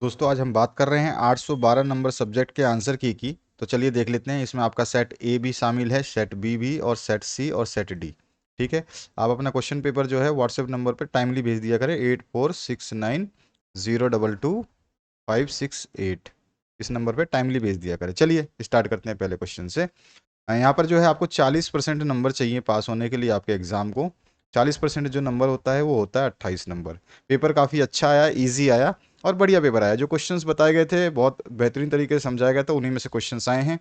दोस्तों आज हम बात कर रहे हैं 812 नंबर सब्जेक्ट के आंसर की। तो चलिए देख लेते हैं। इसमें आपका सेट ए भी शामिल है, सेट बी भी, और सेट सी और सेट डी। ठीक है। आप अपना क्वेश्चन पेपर जो है व्हाट्सएप नंबर पर टाइमली भेज दिया करें 8469025268। इस नंबर पे टाइमली भेज दिया करें। चलिए स्टार्ट करते हैं पहले क्वेश्चन से। यहाँ पर जो है आपको 40% नंबर चाहिए पास होने के लिए आपके एग्ज़ाम को। 40% जो नंबर होता है वो होता है 28 नंबर। पेपर काफ़ी अच्छा आया, इजी आया और बढ़िया पेपर आया। जो क्वेश्चंस बताए गए थे बहुत बेहतरीन तरीके से समझाया गया था, उन्हीं में से क्वेश्चंस आए हैं।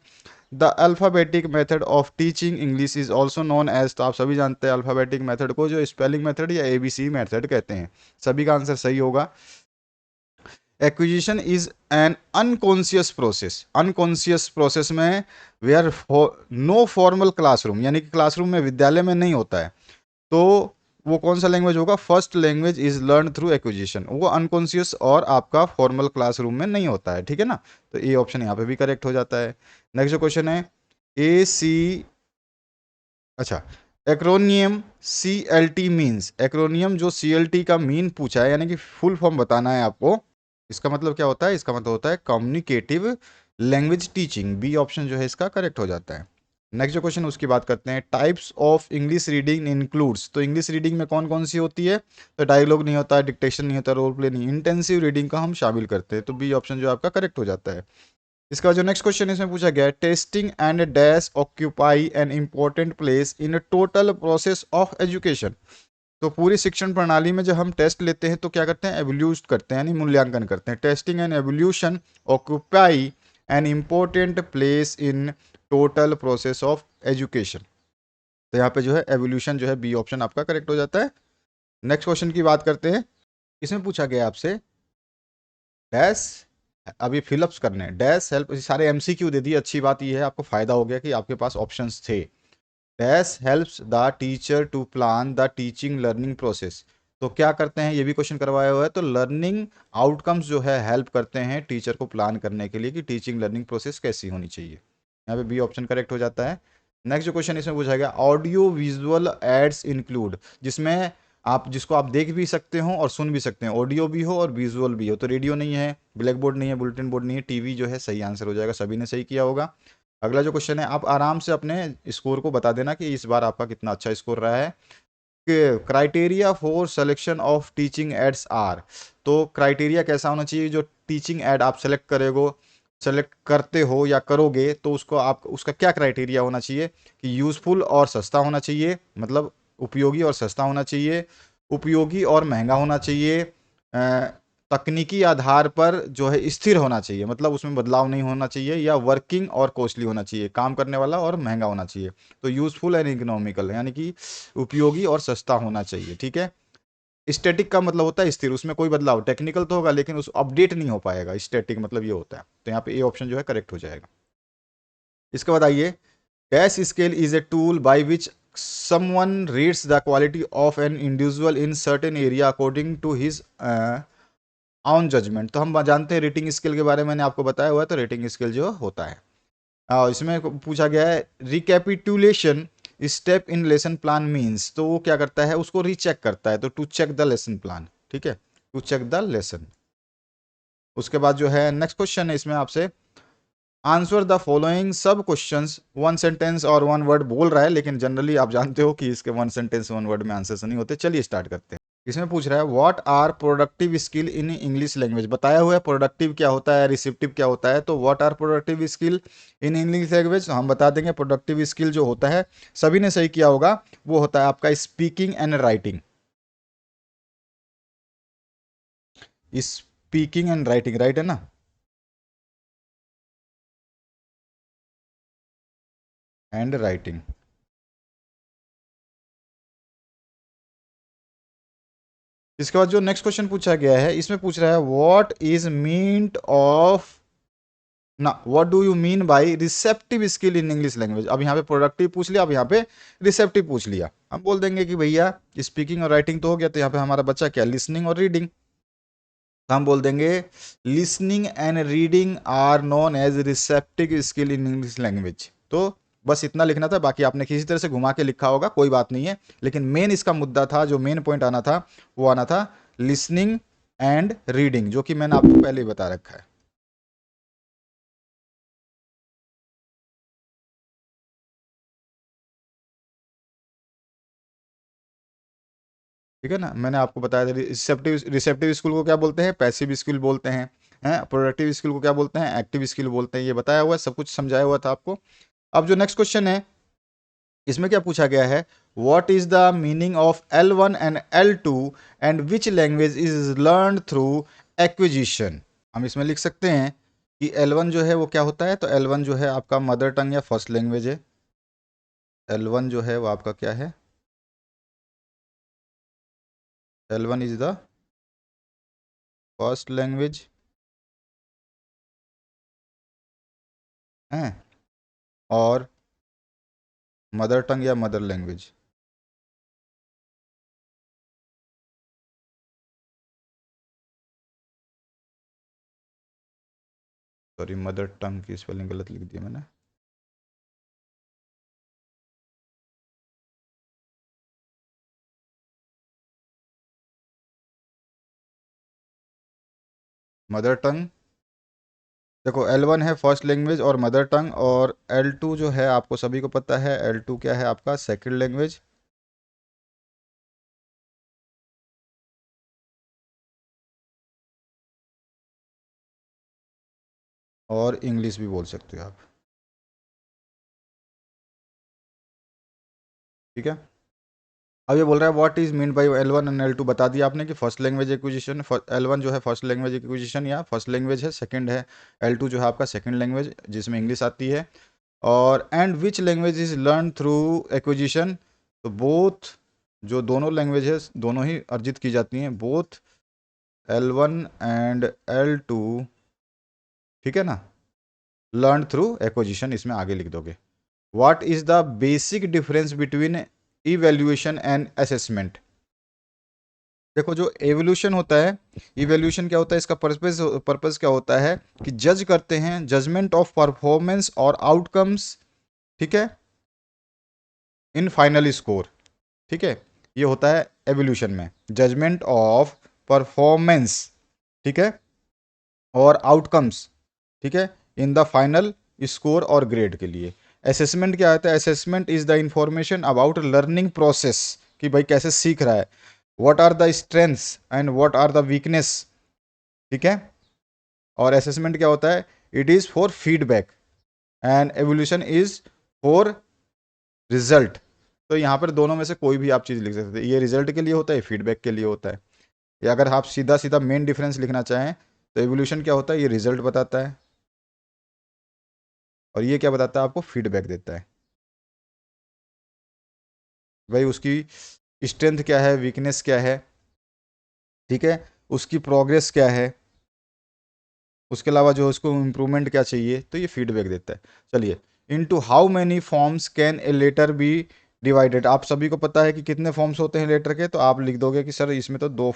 The alphabetic method of teaching English is also known as, तो आप सभी जानते हैं अल्फ़ाबेटिक मेथड को जो स्पेलिंग मेथड या ABC मेथड कहते हैं। सभी का आंसर सही होगा। Acquisition is an unconscious process. Unconscious process में वेयर नो फॉर्मल क्लासरूम, यानी कि क्लासरूम में विद्यालय में नहीं होता है। तो वो कौन सा लैंग्वेज होगा? First language is learn through acquisition. वो अनकॉन्शियस और आपका फॉर्मल क्लासरूम में नहीं होता है। ठीक है ना। तो ए ऑप्शन यहाँ पे भी करेक्ट हो जाता है। नेक्स्ट जो क्वेश्चन है ए सी, अच्छा, एक्रोनियम CLT मीन्स। एक्रोनियम जो CLT का मीन पूछा है, यानी कि फुल फॉर्म बताना है आपको। इसका मतलब क्या होता है? इसका मतलब होता है communicative language teaching. B option जो है इसका करेक्ट हो जाता है। नेक्स्ट जो क्वेश्चन उसकी बात करते हैं। Types of English reading includes, तो इंग्लिश रीडिंग में कौन कौन सी होती है? तो डायलॉग नहीं होता, डिक्टेशन नहीं होता, रोल प्ले नहीं, इंटेंसिव रीडिंग का हम शामिल करते हैं। तो बी ऑप्शन जो आपका करेक्ट हो जाता है। इसका जो नेक्स्ट क्वेश्चन इसमें पूछा गया है, testing and dash occupy an important place in total process of education. तो पूरी शिक्षण प्रणाली में जब हम टेस्ट लेते हैं तो क्या करते हैं? एवोल्यूट करते हैं, यानी मूल्यांकन करते हैं। Testing and evolution occupy an important place in total process of education. तो यहाँ पे जो है एवोल्यूशन जो है बी ऑप्शन आपका करेक्ट हो जाता है। नेक्स्ट क्वेश्चन की बात करते हैं। इसमें पूछा गया आपसे डैश, अभी फिलअप्स करने हैं, डैश हेल्प, सारे MCQ दे दिए। अच्छी बात यह है, आपको फायदा हो गया कि आपके पास ऑप्शंस थे। Dash helps the teacher to plan the teaching learning process. तो क्या करते हैं? ये भी क्वेश्चन करवाया हुआ है। तो लर्निंग आउटकम्स जो है हेल्प करते हैं टीचर को प्लान करने के लिए कि टीचिंग लर्निंग प्रोसेस कैसी होनी चाहिए। यहाँ पे बी ऑप्शन करेक्ट हो जाता है। नेक्स्ट जो क्वेश्चन इसमें पूछा गया, ऑडियो विजुअल एड्स इंक्लूड, जिसमें आप जिसको आप देख भी सकते हो और सुन भी सकते हैं, ऑडियो भी हो और विजुअल भी हो। तो रेडियो नहीं है, ब्लैक बोर्ड नहीं है, बुलेटिन बोर्ड नहीं है, टीवी जो है सही आंसर हो जाएगा। सभी ने सही किया होगा। अगला जो क्वेश्चन है, आप आराम से अपने स्कोर को बता देना कि इस बार आपका कितना अच्छा स्कोर रहा है। Criteria for selection of teaching aids are, तो क्राइटेरिया कैसा होना चाहिए? जो टीचिंग एड आप सेलेक्ट करते हो या करोगे तो उसको आप उसका क्या क्राइटेरिया होना चाहिए? कि यूज़फुल और सस्ता होना चाहिए, मतलब उपयोगी और सस्ता होना चाहिए, उपयोगी और महंगा होना चाहिए, तकनीकी आधार पर जो है स्थिर होना चाहिए, मतलब उसमें बदलाव नहीं होना चाहिए, या वर्किंग और कॉस्टली होना चाहिए, काम करने वाला और महंगा होना चाहिए। तो यूज़फुल एंड इकोनॉमिकल, यानी कि उपयोगी और सस्ता होना चाहिए। ठीक है। स्टैटिक का मतलब होता है स्थिर, उसमें कोई बदलाव, टेक्निकल तो होगा लेकिन उस अपडेट नहीं हो पाएगा। स्टैटिक मतलब ये होता है। तो यहाँ पे ए ऑप्शन जो है करेक्ट हो जाएगा। इसके बाद आइए, dash scale is a tool by which someone rates the quality of an individual in certain area according to his own judgement. तो हम जानते हैं रेटिंग स्केल के बारे में, मैंने आपको बताया हुआ है। तो रेटिंग स्केल जो होता है, इसमें पूछा गया है recapitulation step in lesson plan means, तो वो क्या करता है? उसको रीचेक करता है। तो to check the lesson plan. ठीक है, टू चेक द लेसन। उसके बाद जो है नेक्स्ट क्वेश्चन है इसमें आपसे, आंसर द फॉलोइंग सब क्वेश्चंस वन सेंटेंस और वन वर्ड बोल रहा है, लेकिन जनरली आप जानते हो कि इसके वन सेंटेंस वन वर्ड में आंसर्स नहीं होते। चलिए स्टार्ट करते हैं। इसमें पूछ रहा है what are productive skill in English language. बताया हुआ है प्रोडक्टिव क्या होता है, रिसेप्टिव क्या होता है। तो what are productive skill in English language, हम बता देंगे प्रोडक्टिव स्किल जो होता है, सभी ने सही किया होगा, वो होता है आपका speaking and writing. Speaking and writing, right है ना। And writing. इसके बाद जो नेक्स्ट क्वेश्चन पूछा गया है, इसमें पूछ रहा है व्हाट इज मीन्ट ऑफ, ना, what do you mean by receptive skill in English language. अब यहाँ पे प्रोडक्टिव पूछ लिया, अब यहाँ पे रिसेप्टिव पूछ लिया। हम बोल देंगे कि भैया स्पीकिंग और राइटिंग तो हो गया, तो यहाँ पे हमारा बच्चा क्या, लिसनिंग और रीडिंग। तो हम बोल देंगे listening and reading are known as receptive skill in English language. तो बस इतना लिखना था, बाकी आपने किसी तरह से घुमा के लिखा होगा, कोई बात नहीं है। लेकिन मेन इसका मुद्दा था, जो मेन पॉइंट आना था वो आना था लिसनिंग एंड रीडिंग, जो कि मैंने आपको पहले ही बता रखा है। ठीक है ना, मैंने आपको बताया था रिसेप्टिव रिसेप्टिव स्किल को क्या बोलते हैं, पैसिव स्किल बोलते हैं, प्रोडक्टिव स्किल को क्या बोलते हैं, एक्टिव स्किल बोलते हैं। ये बताया हुआ है, सब कुछ समझाया हुआ था आपको। अब जो नेक्स्ट क्वेश्चन है, इसमें क्या पूछा गया है, what is the meaning of L1 and L2 and which language is learn through acquisition. हम इसमें लिख सकते हैं कि L1 जो है वो क्या होता है, तो L1 जो है आपका मदर टंग या फर्स्ट लैंग्वेज है। L1 जो है वो आपका क्या है, L1 is the first language है, और मदर टंग या mother language, sorry mother tongue की स्पेलिंग गलत लिख दी मैंने। मदर टंग, देखो L1 है फर्स्ट लैंग्वेज और मदर टंग, और L2 जो है आपको सभी को पता है, L2 क्या है आपका सेकंड लैंग्वेज और इंग्लिश भी बोल सकते हो आप। ठीक है, अब ये बोल रहा है what is mean by L1 and L2, बता दिया आपने कि फर्स्ट लैंग्वेज एक्विजिशन, L1 जो है फर्स्ट लैंग्वेज एक्विजिशन या फर्स्ट लैंग्वेज है, सेकंड है L2 जो है आपका सेकंड लैंग्वेज जिसमें इंग्लिश आती है। और and which language is learn through acquisition, तो बोथ, जो दोनों लैंग्वेजेस दोनों ही अर्जित की जाती हैं, बोथ L1 एंड L2, ठीक है ना, लर्न थ्रू एक्विजिशन इसमें आगे लिख दोगे। What is the basic difference between evaluation and assessment. देखो जो एवोल्यूशन होता है, इवेल्यूशन क्या होता है, इसका पर्पस क्या होता है कि जज करते हैं, जजमेंट ऑफ परफॉर्मेंस और आउटकम्स, ठीक है, इन फाइनल स्कोर। ठीक है, ये होता है एवोल्यूशन में, जजमेंट ऑफ परफॉर्मेंस, ठीक है, और आउटकम्स, ठीक है, इन द फाइनल स्कोर और ग्रेड के लिए। असेसमेंट क्या होता है, assessment is the information about learning process, कि भाई कैसे सीख रहा है, what are the strengths and what are the weakness, ठीक है। और असेसमेंट क्या होता है, it is for feedback and evolution is for result. तो यहाँ पर दोनों में से कोई भी आप चीज़ लिख सकते हैं, ये रिजल्ट के लिए होता है, फीडबैक के लिए होता है। या अगर आप सीधा सीधा मेन डिफरेंस लिखना चाहें तो एवोल्यूशन क्या होता है, ये रिजल्ट बताता है, और ये क्या बताता है, आपको फीडबैक देता है, भाई उसकी स्ट्रेंथ क्या है, वीकनेस क्या है, ठीक है, उसकी प्रोग्रेस क्या है, उसके अलावा जो उसको इम्प्रूवमेंट क्या चाहिए, तो ये फीडबैक देता है। चलिए, into how many forms can a letter be divided, आप सभी को पता है कि कितने फॉर्म्स होते हैं लेटर के, तो आप लिख दोगे कि सर इसमें तो दो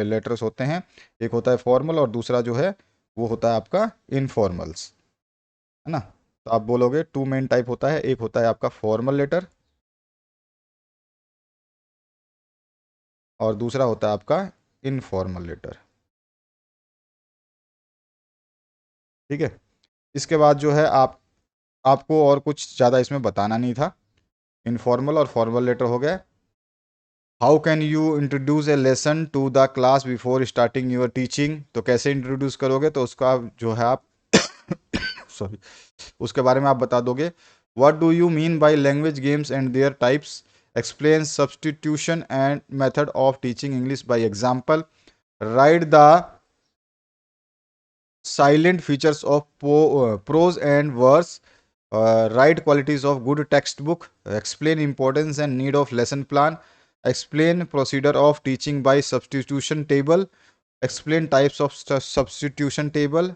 लेटर्स होते हैं, एक होता है फॉर्मल और दूसरा जो है वो होता है आपका इनफॉर्मल्स, है ना। तो आप बोलोगे टू मेन टाइप होता है, एक होता है आपका फॉर्मल लेटर और दूसरा होता है आपका इनफॉर्मल लेटर। ठीक है, इसके बाद जो है आपको और कुछ ज़्यादा इसमें बताना नहीं था, इनफॉर्मल और फॉर्मल लेटर हो गए। How can you introduce a lesson to the class before starting your teaching, तो कैसे इंट्रोड्यूस करोगे, तो उसका जो है आप सॉरी, उसके बारे में आप बता दोगे। What do you mean by language games and there types, explain substitution and method of teaching English by example, right the silent features of prose and verse, write qualities of good textbook, explain importance and need of lesson plan, explain procedure of teaching by substitution table, explain types of substitution table,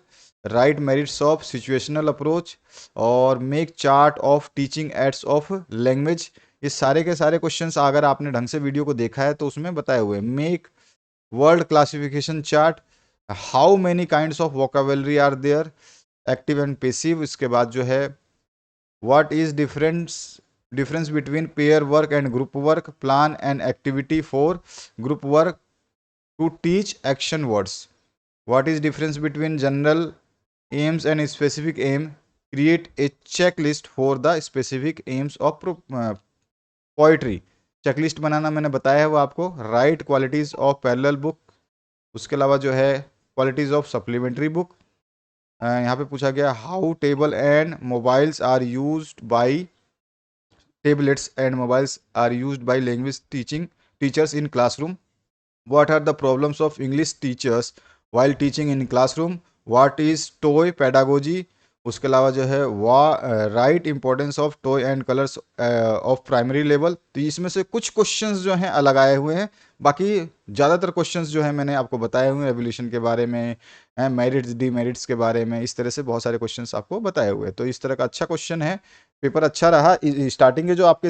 write merits of situational approach और make chart of teaching aids of language। ये सारे के सारे questions अगर आपने ढंग से video को देखा है तो उसमें बताए हुए, make word classification chart, how many kinds of vocabulary are there, active and passive. इसके बाद जो है what is difference between pair work and group work, plan and activity for group work, to teach action words, what is difference between general aims and specific aim, create a checklist for the specific aims of poetry. Checklist बनाना मैंने बताया है वो आपको। Write qualities of parallel book, उसके अलावा जो है क्वालिटीज ऑफ सप्लीमेंट्री बुक। यहाँ पे पूछा गया how table and mobiles are used by tablets and mobiles are used by language teachers in classroom. What are the problems of English teachers while teaching in classroom? What is toy pedagogy? उसके अलावा जो है right importance of toy and colours of primary level. तो इसमें से कुछ questions जो हैं अलग आए हुए हैं, बाकी ज़्यादातर क्वेश्चंस जो हैं मैंने आपको बताए हुए हैं, रेवोल्यूशन के बारे में, मेरिट्स डीमेरिट्स के बारे में, इस तरह से बहुत सारे क्वेश्चंस आपको बताए हुए हैं। तो इस तरह का अच्छा क्वेश्चन है, पेपर अच्छा रहा। स्टार्टिंग के जो आपके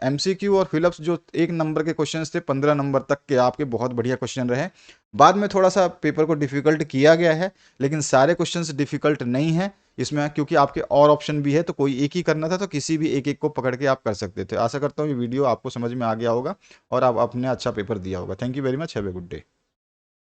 एमसीक्यू और फिलअप्स जो 1 नंबर के क्वेश्चंस थे 15 नंबर तक के आपके बहुत बढ़िया क्वेश्चन रहे। बाद में थोड़ा सा पेपर को डिफ़िकल्ट किया गया है, लेकिन सारे क्वेश्चंस डिफ़िकल्ट नहीं है इसमें, क्योंकि आपके और ऑप्शन भी है, तो कोई एक ही करना था तो किसी भी एक को पकड़ के आप कर सकते थे। आशा करता हूँ ये वीडियो आपको समझ में आ गया होगा और आप अपने अच्छा पेपर दिया होगा। Thank you very much, have a good day.